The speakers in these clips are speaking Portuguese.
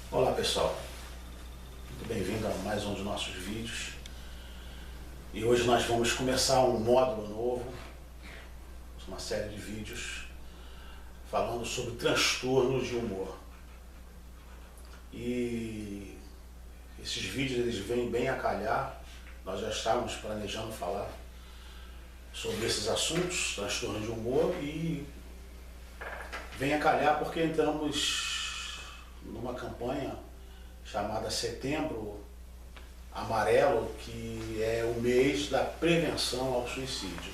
Olá pessoal, muito bem-vindo a mais um dos nossos vídeos. E hoje nós vamos começar um módulo novo, uma série de vídeos falando sobre transtornos de humor. E esses vídeos eles vêm bem a calhar, nós já estávamos planejando falar sobre esses assuntos, transtornos de humor, e vem a calhar porque entramos numa campanha chamada Setembro Amarelo, que é o mês da prevenção ao suicídio.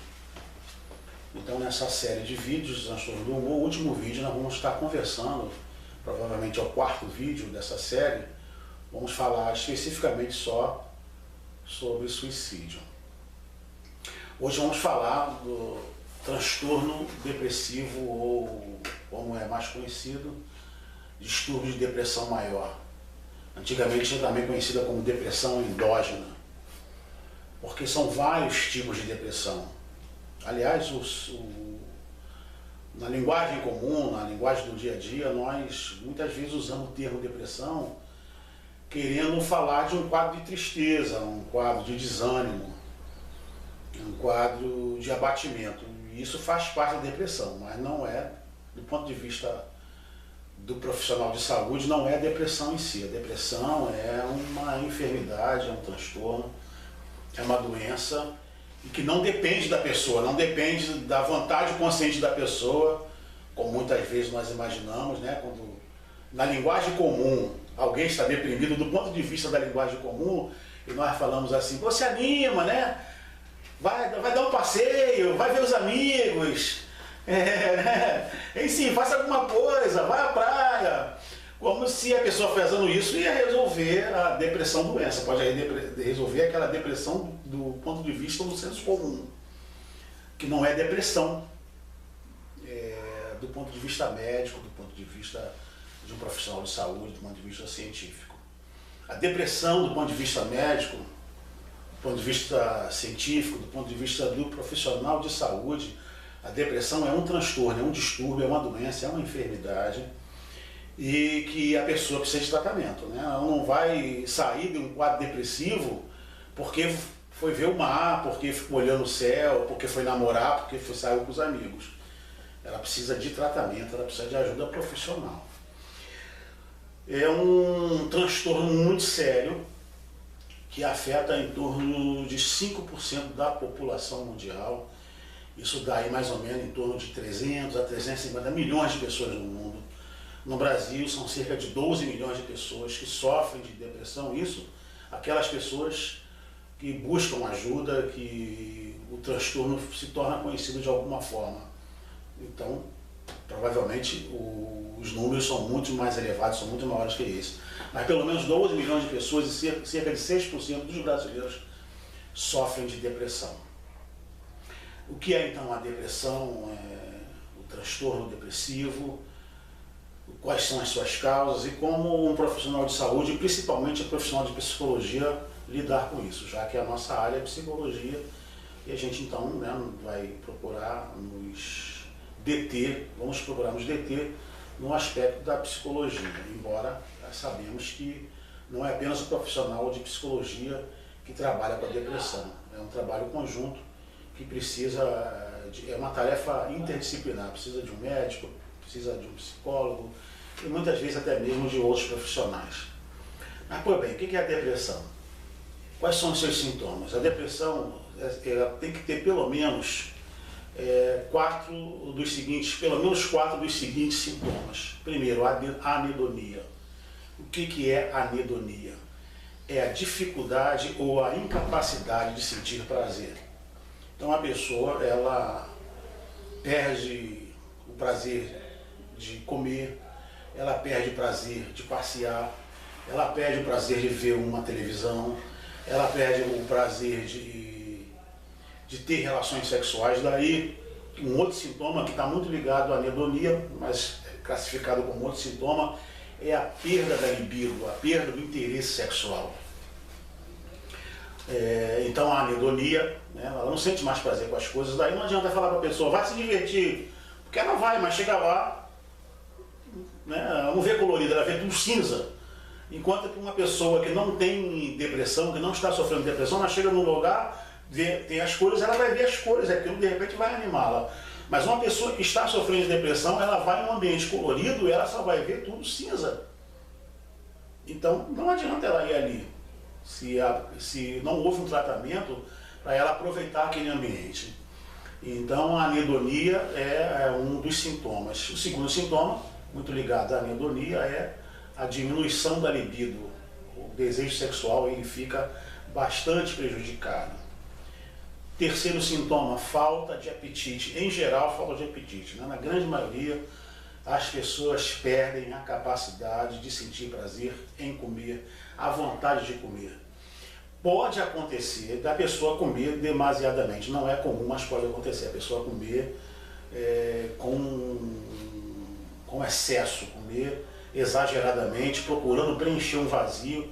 Então, nessa série de vídeos de transtorno do humor, o último vídeo nós vamos estar conversando, provavelmente é o quarto vídeo dessa série, vamos falar especificamente só sobre suicídio. Hoje vamos falar do transtorno depressivo, ou como é mais conhecido, distúrbio de depressão maior. Antigamente também conhecida como depressão endógena, porque são vários tipos de depressão. Aliás, na linguagem comum, na linguagem do dia a dia, nós muitas vezes usamos o termo depressão querendo falar de um quadro de tristeza, um quadro de desânimo, um quadro de abatimento. E isso faz parte da depressão, mas não é, do ponto de vista do profissional de saúde, não é a depressão em si. A depressão é uma enfermidade, é um transtorno, é uma doença e que não depende da pessoa, não depende da vontade consciente da pessoa, como muitas vezes nós imaginamos, né? Quando na linguagem comum alguém está deprimido, do ponto de vista da linguagem comum, e nós falamos assim: você anima, né? Vai dar um passeio, vai ver os amigos. Em si, faça alguma coisa, vai à praia, como se a pessoa fazendo isso ia resolver a depressão doença, pode resolver aquela depressão do ponto de vista do senso comum, que não é depressão do ponto de vista médico, do ponto de vista de um profissional de saúde, do ponto de vista científico. A depressão do ponto de vista médico, do ponto de vista científico, do ponto de vista do profissional de saúde, a depressão é um transtorno, é um distúrbio, é uma doença, é uma enfermidade e que a pessoa precisa de tratamento, né? Ela não vai sair de um quadro depressivo porque foi ver o mar, porque ficou olhando o céu, porque foi namorar, porque saiu com os amigos. Ela precisa de tratamento, ela precisa de ajuda profissional. É um transtorno muito sério que afeta em torno de 5% da população mundial. Isso dá aí mais ou menos em torno de 300 a 350 milhões de pessoas no mundo. No Brasil são cerca de 12 milhões de pessoas que sofrem de depressão. Isso, aquelas pessoas que buscam ajuda, que o transtorno se torna conhecido de alguma forma. Então, provavelmente os números são muito mais elevados, são muito maiores que esse. Mas pelo menos 12 milhões de pessoas e cerca de 6% dos brasileiros sofrem de depressão. O que é então a depressão, o transtorno depressivo, quais são as suas causas e como um profissional de saúde, principalmente um profissional de psicologia, lidar com isso, já que a nossa área é psicologia e a gente então, né, vai procurar nos deter, vamos procurar nos deter no aspecto da psicologia, embora sabemos que não é apenas o profissional de psicologia que trabalha com a depressão, é um trabalho conjunto que precisa, é uma tarefa interdisciplinar, precisa de um médico, precisa de um psicólogo e muitas vezes até mesmo de outros profissionais. Mas, pois bem, o que é a depressão? Quais são os seus sintomas? A depressão ela tem que ter pelo menos quatro dos seguintes sintomas. Primeiro, a anedonia. O que é a anedonia? É a dificuldade ou a incapacidade de sentir prazer. Então a pessoa, ela perde o prazer de comer, ela perde o prazer de passear, ela perde o prazer de ver uma televisão, ela perde o prazer de ter relações sexuais. Daí um outro sintoma que está muito ligado à anedonia, mas classificado como outro sintoma, é a perda da libido, a perda do interesse sexual. Então a anedonia, né, ela não sente mais prazer com as coisas, daí não adianta falar para a pessoa, vai se divertir, porque ela vai, mas chega lá, né, ela não vê colorido, ela vê tudo cinza. Enquanto que uma pessoa que não tem depressão, que não está sofrendo depressão, ela chega num lugar, tem as cores, ela vai ver as cores, aquilo de repente vai animá-la. Mas uma pessoa que está sofrendo de depressão, ela vai em um ambiente colorido e ela só vai ver tudo cinza. Então não adianta ela ir ali, se não houve um tratamento para ela aproveitar aquele ambiente. Então a anedonia é um dos sintomas. O segundo sintoma, muito ligado à anedonia, é a diminuição da libido. O desejo sexual ele fica bastante prejudicado. Terceiro sintoma, falta de apetite. Em geral, falta de apetite, né? Na grande maioria, as pessoas perdem a capacidade de sentir prazer em comer, a vontade de comer. Pode acontecer da pessoa comer demasiadamente, não é comum, mas pode acontecer a pessoa comer com excesso, comer exageradamente, procurando preencher um vazio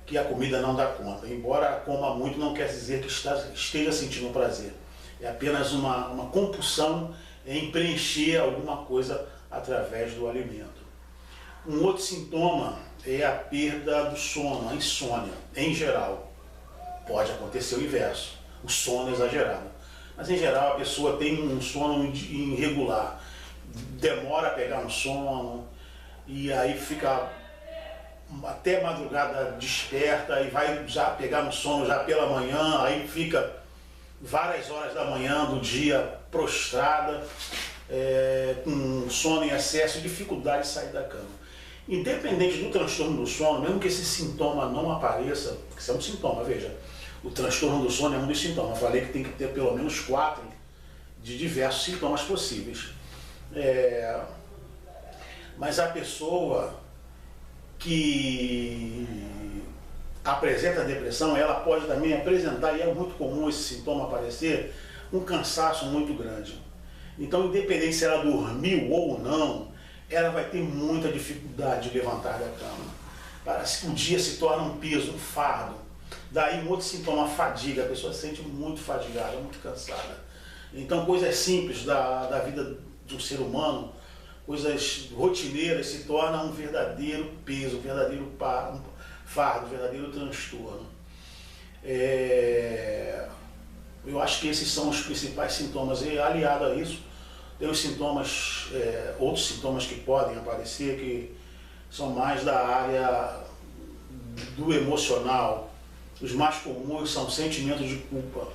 que a comida não dá conta. Embora coma muito, não quer dizer que esteja sentindo prazer. É apenas uma compulsão em preencher alguma coisa através do alimento. Um outro sintoma é a perda do sono, a insônia, em geral. Pode acontecer o inverso, o sono exagerado. Mas em geral a pessoa tem um sono irregular, demora a pegar no sono e aí fica até madrugada desperta e vai já pegar no sono já pela manhã, aí fica várias horas da manhã do dia prostrada, com sono em excesso e dificuldade de sair da cama. Independente do transtorno do sono, mesmo que esse sintoma não apareça, porque isso é um sintoma, veja, o transtorno do sono é um dos sintomas. Eu falei que tem que ter pelo menos 4 de diversos sintomas possíveis. Mas a pessoa que apresenta depressão, ela pode também apresentar, e é muito comum esse sintoma aparecer, um cansaço muito grande. Então, independente se ela dormiu ou não, ela vai ter muita dificuldade de levantar da cama. Parece que o dia se torna um peso, um fardo. Daí um outro sintoma, a fadiga, a pessoa se sente muito fadigada, muito cansada. Então coisas simples da vida de um ser humano, coisas rotineiras, se tornam um verdadeiro peso, um verdadeiro fardo, um verdadeiro transtorno. Eu acho que esses são os principais sintomas. E aliado a isso, tem os sintomas, outros sintomas que podem aparecer, que são mais da área do emocional. Os mais comuns são sentimentos de culpa.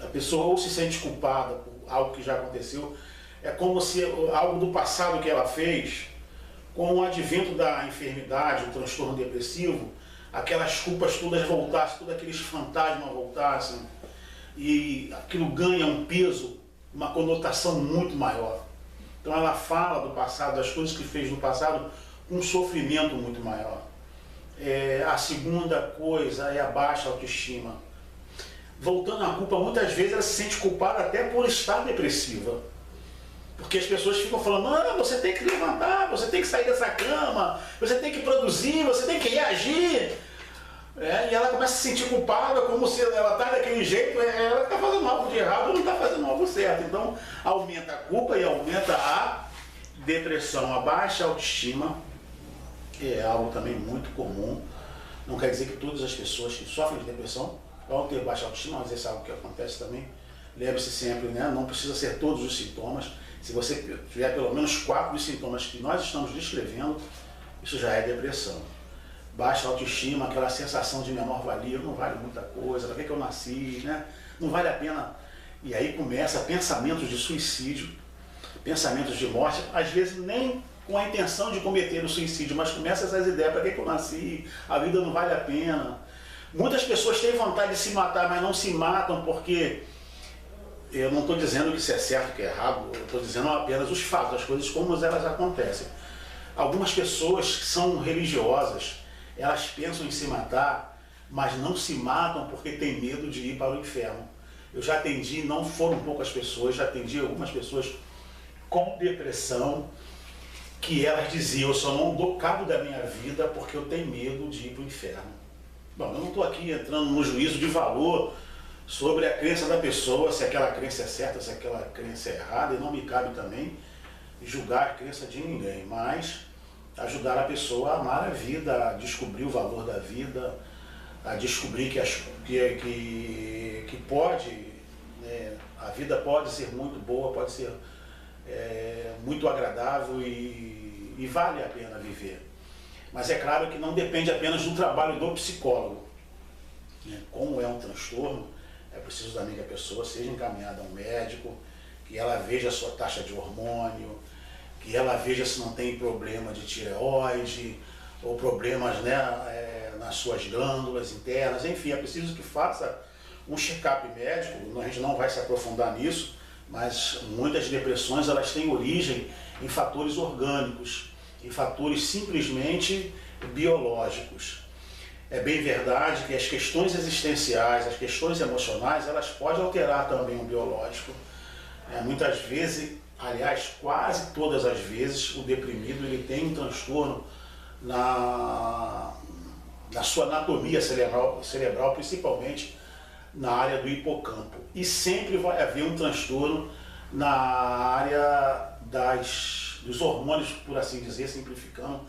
A pessoa ou se sente culpada por algo que já aconteceu, é como se algo do passado que ela fez, com o advento da enfermidade, o transtorno depressivo, aquelas culpas todas voltassem, todos aqueles fantasmas voltassem, e aquilo ganha um peso, uma conotação muito maior. Então ela fala do passado, das coisas que fez no passado, com um sofrimento muito maior. A segunda coisa é a baixa autoestima. Voltando à culpa, muitas vezes ela se sente culpada até por estar depressiva. Porque as pessoas ficam falando, não, você tem que levantar, você tem que sair dessa cama, você tem que produzir, você tem que reagir. E ela começa a se sentir culpada, como se ela está daquele jeito, ela está fazendo algo de errado ou não está fazendo algo certo. Então aumenta a culpa e aumenta a depressão, a baixa autoestima. É algo também muito comum. Não quer dizer que todas as pessoas que sofrem de depressão vão ter baixa autoestima, mas isso é algo que acontece também. Lembre-se sempre, né? Não precisa ser todos os sintomas. Se você tiver pelo menos 4 dos sintomas que nós estamos descrevendo, isso já é depressão. Baixa autoestima, aquela sensação de menor valia, não vale muita coisa, para que eu nasci, né? Não vale a pena. E aí começa pensamentos de suicídio, pensamentos de morte, às vezes nem com a intenção de cometer o suicídio, mas começa essas ideias, para que eu nasci, a vida não vale a pena. Muitas pessoas têm vontade de se matar, mas não se matam porque, eu não estou dizendo que isso é certo, que é errado, eu estou dizendo apenas os fatos, as coisas como elas acontecem. Algumas pessoas que são religiosas, elas pensam em se matar, mas não se matam porque têm medo de ir para o inferno. Eu já atendi, não foram poucas pessoas, já atendi algumas pessoas com depressão, que elas diziam, eu só não dou cabo da minha vida porque eu tenho medo de ir para o inferno. Bom, eu não estou aqui entrando no juízo de valor sobre a crença da pessoa, se aquela crença é certa, se aquela crença é errada, e não me cabe também julgar a crença de ninguém, mas ajudar a pessoa a amar a vida, a descobrir o valor da vida, a descobrir que pode, né, a vida pode ser muito boa, pode ser muito agradável e vale a pena viver. Mas é claro que não depende apenas do trabalho do psicólogo. Como é um transtorno, é preciso também que a pessoa seja encaminhada a um médico, que ela veja a sua taxa de hormônio, que ela veja se não tem problema de tireoide, ou problemas, né, nas suas glândulas internas, enfim, é preciso que faça um check-up médico. A gente não vai se aprofundar nisso, mas muitas depressões elas têm origem em fatores orgânicos, em fatores simplesmente biológicos. É bem verdade que as questões existenciais, as questões emocionais, elas podem alterar também o biológico. Muitas vezes, aliás, quase todas as vezes, o deprimido ele tem um transtorno na sua anatomia cerebral, principalmente na área do hipocampo. E sempre vai haver um transtorno na área dos hormônios, por assim dizer, simplificando,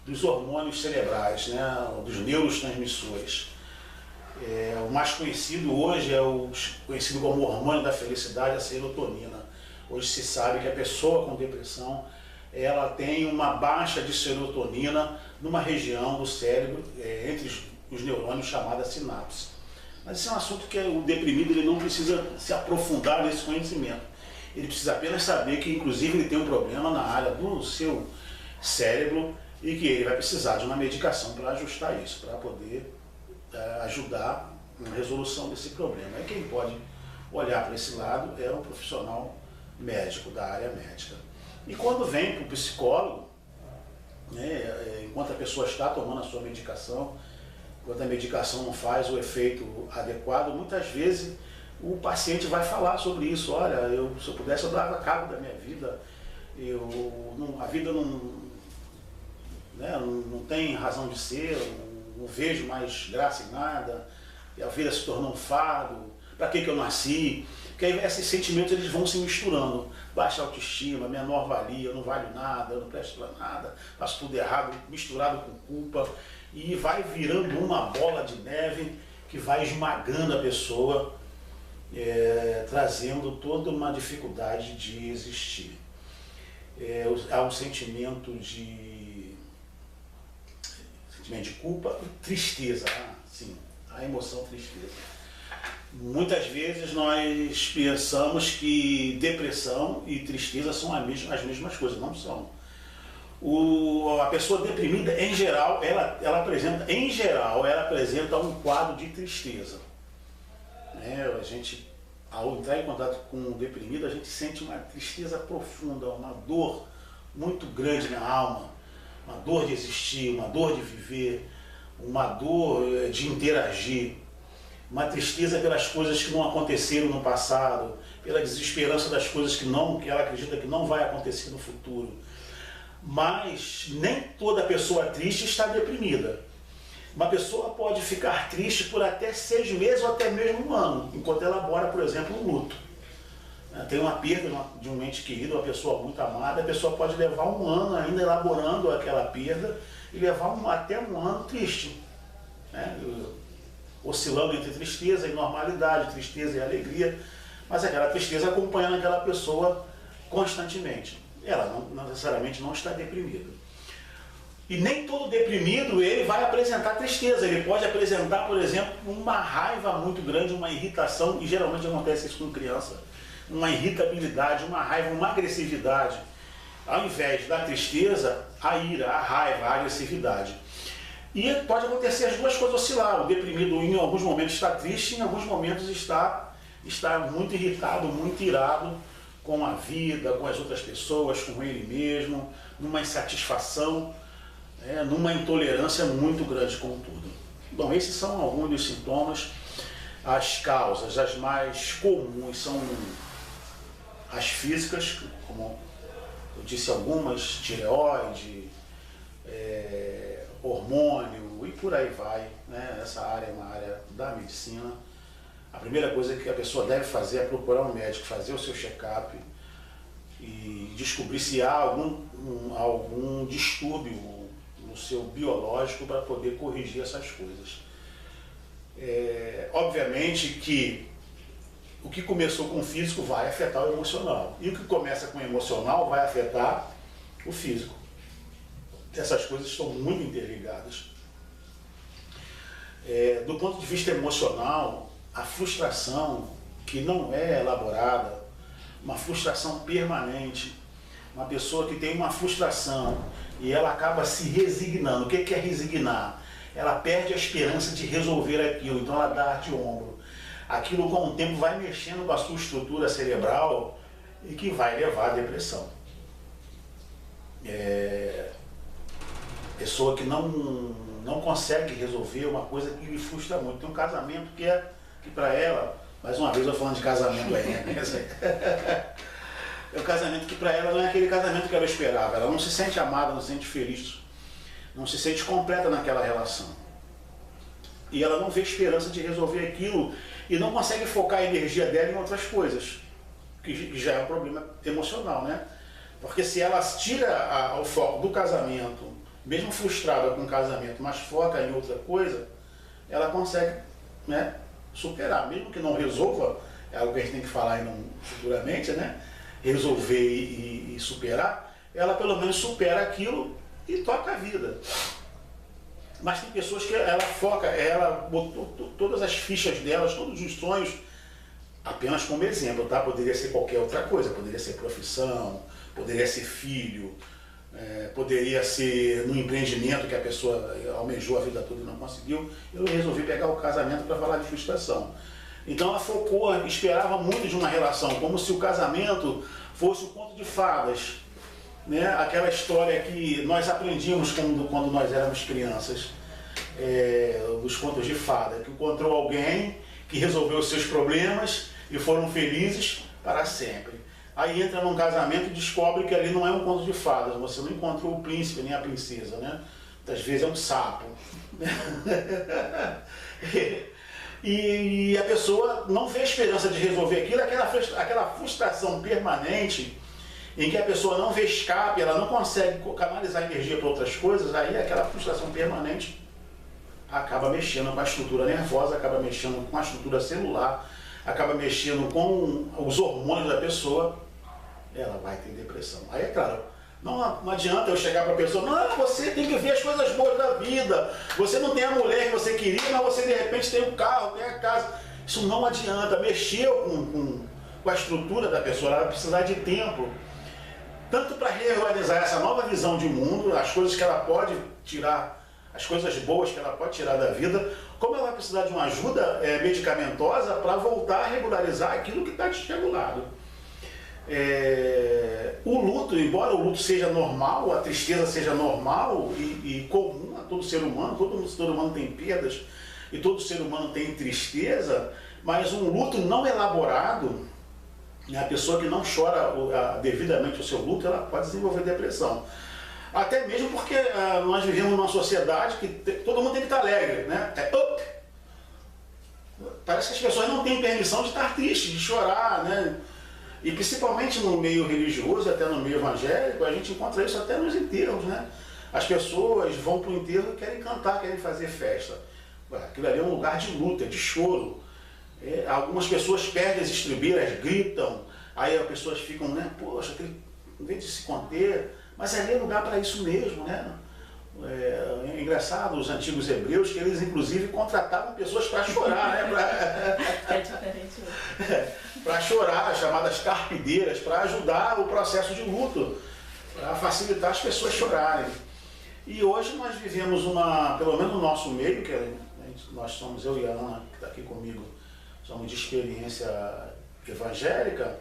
dos hormônios cerebrais, né, dos neurotransmissores. O mais conhecido hoje é o conhecido como hormônio da felicidade, a serotonina. Hoje se sabe que a pessoa com depressão ela tem uma baixa de serotonina numa região do cérebro, entre os neurônios, chamada sinapse. Mas esse é um assunto que o deprimido ele não precisa se aprofundar nesse conhecimento. Ele precisa apenas saber que, inclusive, ele tem um problema na área do seu cérebro e que ele vai precisar de uma medicação para ajustar isso, para poder ajudar na resolução desse problema. E quem pode olhar para esse lado é o profissional médico, da área médica. E quando vem para o psicólogo, né, enquanto a pessoa está tomando a sua medicação, enquanto a medicação não faz o efeito adequado, muitas vezes o paciente vai falar sobre isso. Olha, se eu pudesse eu dava cabo da minha vida, a vida não tem razão de ser, eu não vejo mais graça em nada, e a vida se tornou um fardo, para que eu nasci? Porque aí esses sentimentos eles vão se misturando, baixa autoestima, menor valia, eu não valho nada, eu não presto para nada, faço tudo errado, misturado com culpa, e vai virando uma bola de neve que vai esmagando a pessoa, trazendo toda uma dificuldade de existir. Há um sentimento de culpa e tristeza, sim, a emoção tristeza. Muitas vezes nós pensamos que depressão e tristeza são as mesmas coisas, não são. A pessoa deprimida, em geral, ela apresenta um quadro de tristeza. A gente, ao entrar em contato com o deprimido, a gente sente uma tristeza profunda, uma dor muito grande na alma, uma dor de existir, uma dor de viver, uma dor de interagir, uma tristeza pelas coisas que não aconteceram no passado, pela desesperança das coisas que ela acredita que não vai acontecer no futuro. Mas nem toda pessoa triste está deprimida. Uma pessoa pode ficar triste por até 6 meses ou até mesmo um ano, enquanto elabora, por exemplo, um luto. Tem uma perda de um ente querido, uma pessoa muito amada, a pessoa pode levar um ano ainda elaborando aquela perda e levar até um ano triste, oscilando entre tristeza e normalidade, tristeza e alegria, mas aquela tristeza acompanhando aquela pessoa constantemente. Ela não necessariamente não está deprimida. E nem todo deprimido ele vai apresentar tristeza, ele pode apresentar, por exemplo, uma raiva muito grande, uma irritação, e geralmente acontece isso com criança, uma irritabilidade, uma raiva, uma agressividade. Ao invés da tristeza, a ira, a raiva, a agressividade. E pode acontecer as duas coisas oscilar. O deprimido em alguns momentos está triste, em alguns momentos está muito irritado, muito irado com a vida, com as outras pessoas, com ele mesmo, numa insatisfação, numa intolerância muito grande com tudo. Bom, esses são alguns dos sintomas. As causas, as mais comuns, são as físicas, como eu disse algumas, tireoide, hormônio e por aí vai, Essa área é uma área da medicina. A primeira coisa que a pessoa deve fazer é procurar um médico, fazer o seu check-up e descobrir se há algum distúrbio seu biológico para poder corrigir essas coisas. Obviamente que o que começou com o físico vai afetar o emocional. E o que começa com o emocional vai afetar o físico. Essas coisas estão muito interligadas. Do ponto de vista emocional, a frustração que não é elaborada, uma frustração permanente, uma pessoa que tem uma frustração e ela acaba se resignando. O que é resignar? Ela perde a esperança de resolver aquilo, então ela dá de ombro. Aquilo com o tempo vai mexendo com a sua estrutura cerebral e que vai levar à depressão. Pessoa que não consegue resolver uma coisa que lhe frustra muito. Tem um casamento que para ela, mais uma vez eu falando de casamento aí, né? É um casamento que para ela não é aquele casamento que ela esperava. Ela não se sente amada, não se sente feliz, não se sente completa naquela relação. E ela não vê esperança de resolver aquilo e não consegue focar a energia dela em outras coisas, que já é um problema emocional, né? Porque se ela tira o foco do casamento, mesmo frustrada com o casamento, mas foca em outra coisa, ela consegue, né, superar. Mesmo que não resolva, é algo que a gente tem que falar ainda futuramente, né? Resolver e superar, ela pelo menos supera aquilo e toca a vida. Mas tem pessoas que ela foca, ela botou todas as fichas delas, todos os sonhos, apenas como exemplo, tá? Poderia ser qualquer outra coisa, poderia ser profissão, poderia ser filho, poderia ser no empreendimento que a pessoa almejou a vida toda e não conseguiu. Eu resolvi pegar o casamento para falar de frustração. Então ela focou, esperava muito de uma relação, como se o casamento fosse um conto de fadas. Né? Aquela história que nós aprendíamos quando nós éramos crianças, os contos de fada, que encontrou alguém que resolveu os seus problemas e foram felizes para sempre. Aí entra num casamento e descobre que ali não é um conto de fadas, você não encontrou o príncipe nem a princesa, né? Muitas vezes é um sapo. E a pessoa não vê esperança de resolver aquilo, aquela frustração permanente, em que a pessoa não vê escape, ela não consegue canalizar energia para outras coisas, aí aquela frustração permanente acaba mexendo com a estrutura nervosa, acaba mexendo com a estrutura celular, acaba mexendo com os hormônios da pessoa, ela vai ter depressão. Aí é claro, não adianta eu chegar para a pessoa, não, você tem que ver as coisas boas da vida, você não tem a mulher que você queria, mas você de repente tem o carro, tem a casa. Isso não adianta, mexeu com a estrutura da pessoa, ela vai precisar de tempo. Tanto para reorganizar essa nova visão de mundo, as coisas que ela pode tirar, as coisas boas que ela pode tirar da vida, como ela vai precisar de uma ajuda medicamentosa para voltar a regularizar aquilo que está desregulado. O luto, embora o luto seja normal, a tristeza seja normal e comum a todo ser humano, todo ser humano tem perdas e todo ser humano tem tristeza, mas um luto não elaborado, a pessoa que não chora devidamente o seu luto, ela pode desenvolver depressão. Até mesmo porque nós vivemos numa sociedade que todo mundo tem que estar alegre, né? Parece que as pessoas não têm permissão de estar tristes, de chorar, né? E principalmente no meio religioso, até no meio evangélico, a gente encontra isso até nos enterros, né? As pessoas vão para o enterro e querem cantar, querem fazer festa. Aquilo ali é um lugar de luta, de choro. Algumas pessoas perdem as estribeiras, gritam, aí as pessoas ficam, né, poxa, em vez de se conter, mas ali é lugar para isso mesmo, né? É engraçado, os antigos hebreus, que eles inclusive contratavam pessoas para chorar, né? É diferente. Para chorar, chamadas carpideiras, para ajudar o processo de luto, para facilitar as pessoas chorarem. E hoje nós vivemos pelo menos no nosso meio, nós somos, eu e a Ana, que está aqui comigo, somos de experiência evangélica.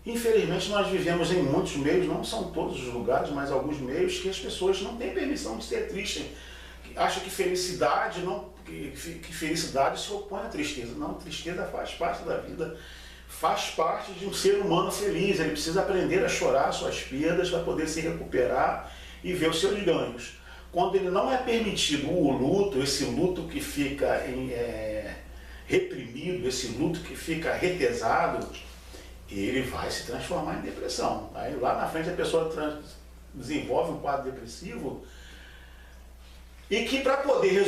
Infelizmente nós vivemos em muitos meios, não são todos os lugares, mas alguns meios que as pessoas não têm permissão de ser tristes. Acham que felicidade se opõe à tristeza. Não, a tristeza faz parte da vida, faz parte de um ser humano feliz. Ele precisa aprender a chorar suas perdas para poder se recuperar e ver os seus ganhos. Quando ele não é permitido o luto, esse luto que fica reprimido, esse luto que fica retesado, ele vai se transformar em depressão. Aí lá na frente a pessoa desenvolve um quadro depressivo e que para poder